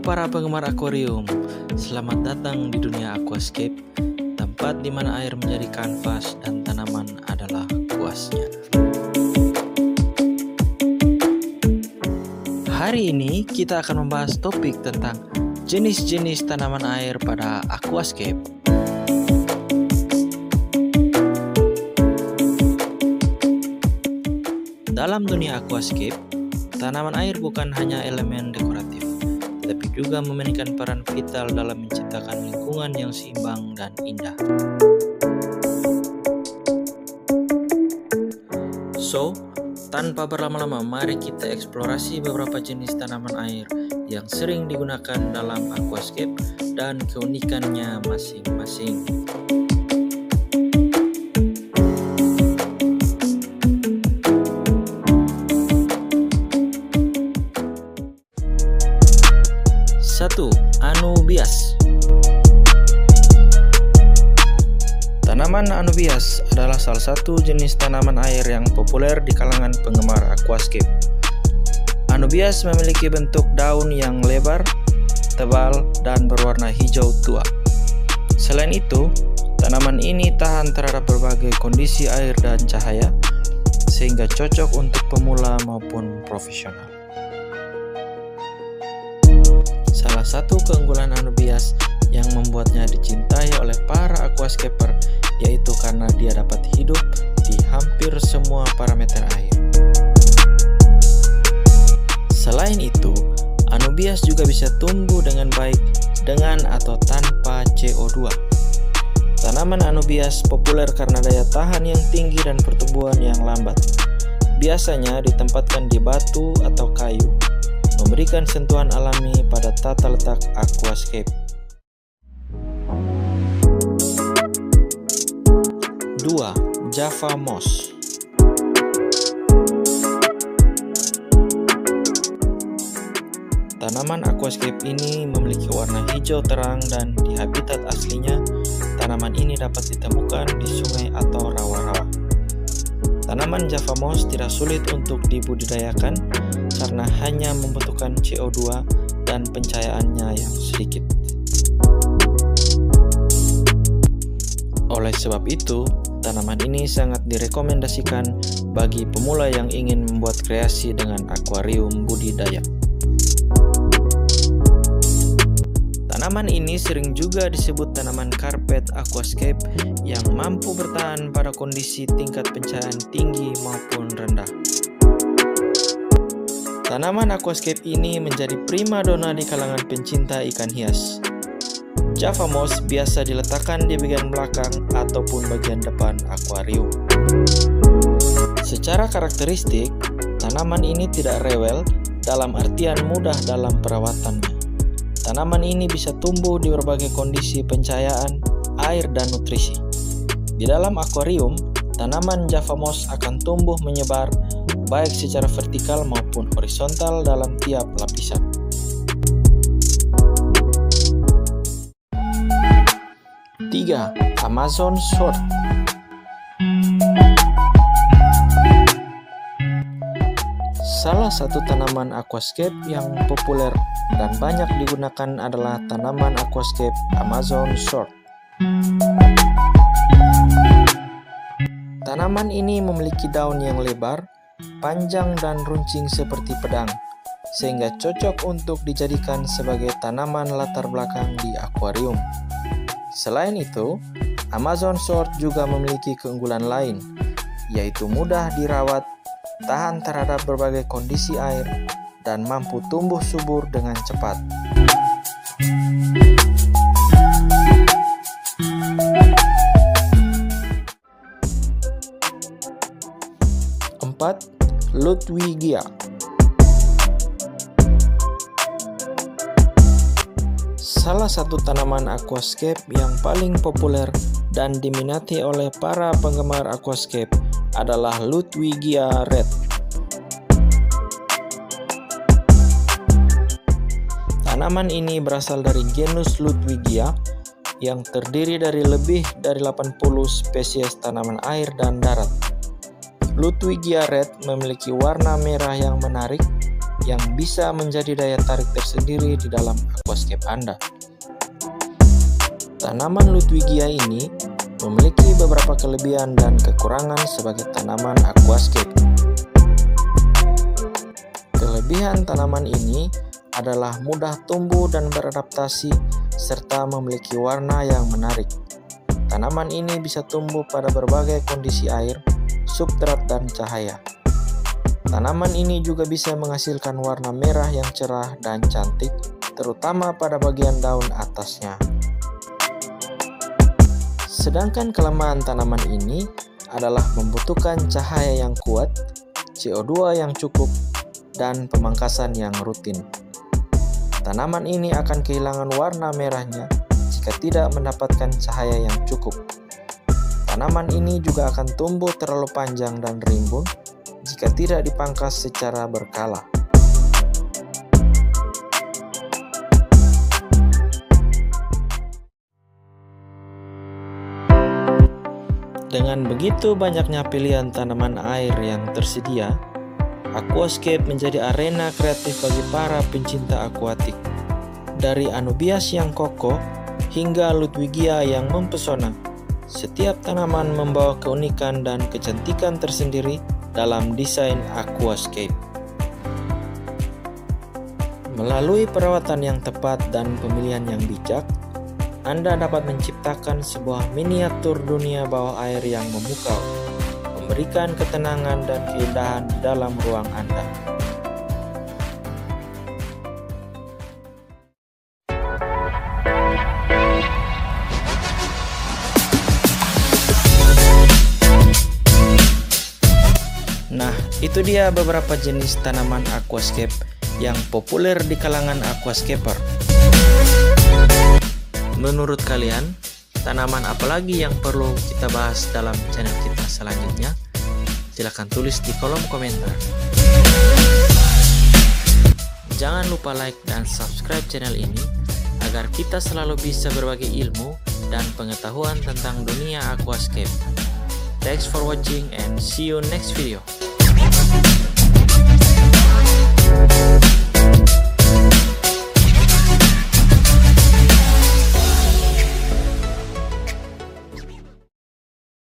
para penggemar akuarium, selamat datang di dunia aquascape, tempat di mana air menjadi kanvas dan tanaman adalah kuasnya. Hari ini kita akan membahas topik tentang jenis-jenis tanaman air pada aquascape. Dalam dunia aquascape, tanaman air bukan hanya elemen dekoratif, tetapi juga memainkan peran vital dalam menciptakan lingkungan yang seimbang dan indah. So, tanpa berlama-lama, mari kita eksplorasi beberapa jenis tanaman air yang sering digunakan dalam aquascape dan keunikannya masing-masing. Satu, Anubias. Tanaman Anubias adalah salah satu jenis tanaman air yang populer di kalangan penggemar aquascape. Anubias memiliki bentuk daun yang lebar, tebal, dan berwarna hijau tua. Selain itu, tanaman ini tahan terhadap berbagai kondisi air dan cahaya, sehingga cocok untuk pemula maupun profesional. Salah satu keunggulan Anubias yang membuatnya dicintai oleh para aquascaper yaitu karena dia dapat hidup di hampir semua parameter air. Selain itu, Anubias juga bisa tumbuh dengan baik dengan atau tanpa CO2. Tanaman Anubias populer karena daya tahan yang tinggi dan pertumbuhan yang lambat. Biasanya ditempatkan di batu atau kayu, memberikan sentuhan alami pada tata letak aquascape. 2. Java Moss. Tanaman aquascape ini memiliki warna hijau terang dan di habitat aslinya, tanaman ini dapat ditemukan di sungai atau rawa-rawa. Tanaman Java Moss tidak sulit untuk dibudidayakan karena hanya membutuhkan CO2 dan pencahayaannya yang sedikit. Oleh sebab itu, tanaman ini sangat direkomendasikan bagi pemula yang ingin membuat kreasi dengan akuarium budidaya. Tanaman ini sering juga disebut tanaman karpet aquascape yang mampu bertahan pada kondisi tingkat pencahayaan tinggi maupun rendah. Tanaman aquascape ini menjadi primadona di kalangan pencinta ikan hias. Java Moss biasa diletakkan di bagian belakang ataupun bagian depan akuarium. Secara karakteristik, tanaman ini tidak rewel dalam artian mudah dalam perawatannya. Tanaman ini bisa tumbuh di berbagai kondisi pencahayaan, air, dan nutrisi. Di dalam akuarium, tanaman Java Moss akan tumbuh menyebar baik secara vertikal maupun horizontal dalam tiap lapisan. Tiga, Amazon Sword. Salah satu tanaman aquascape yang populer dan banyak digunakan adalah tanaman aquascape Amazon Sword. Tanaman ini memiliki daun yang lebar, panjang dan runcing seperti pedang, sehingga cocok untuk dijadikan sebagai tanaman latar belakang di akuarium. Selain itu, Amazon Sword juga memiliki keunggulan lain, yaitu mudah dirawat, tahan terhadap berbagai kondisi air, dan mampu tumbuh subur dengan cepat. 4. Ludwigia. Salah satu tanaman aquascape yang paling populer dan diminati oleh para penggemar aquascape adalah Ludwigia red. Tanaman ini berasal dari genus Ludwigia yang terdiri dari lebih dari 80 spesies tanaman air dan darat. Ludwigia red memiliki warna merah yang menarik, yang bisa menjadi daya tarik tersendiri di dalam aquascape Anda. Tanaman Ludwigia ini memiliki beberapa kelebihan dan kekurangan sebagai tanaman aquascape. Kelebihan tanaman ini adalah mudah tumbuh dan beradaptasi serta memiliki warna yang menarik. Tanaman ini bisa tumbuh pada berbagai kondisi air, substrat, dan cahaya. Tanaman ini juga bisa menghasilkan warna merah yang cerah dan cantik, terutama pada bagian daun atasnya. Sedangkan kelemahan tanaman ini adalah membutuhkan cahaya yang kuat, CO2 yang cukup, dan pemangkasan yang rutin. Tanaman ini akan kehilangan warna merahnya jika tidak mendapatkan cahaya yang cukup. Tanaman ini juga akan tumbuh terlalu panjang dan rimbun jika tidak dipangkas secara berkala. Dengan begitu banyaknya pilihan tanaman air yang tersedia, aquascape menjadi arena kreatif bagi para pencinta akuatik. Dari Anubias yang kokoh hingga Ludwigia yang mempesona, setiap tanaman membawa keunikan dan kecantikan tersendiri dalam desain aquascape. Melalui perawatan yang tepat dan pemilihan yang bijak, Anda dapat menciptakan sebuah miniatur dunia bawah air yang memukau, memberikan ketenangan dan keindahan di dalam ruang Anda. Nah, itu dia beberapa jenis tanaman aquascape yang populer di kalangan aquascaper. Menurut kalian, tanaman apa lagi yang perlu kita bahas dalam channel kita selanjutnya? Silahkan tulis di kolom komentar. Jangan lupa like dan subscribe channel ini agar kita selalu bisa berbagi ilmu dan pengetahuan tentang dunia aquascape. Thanks for watching and see you next video.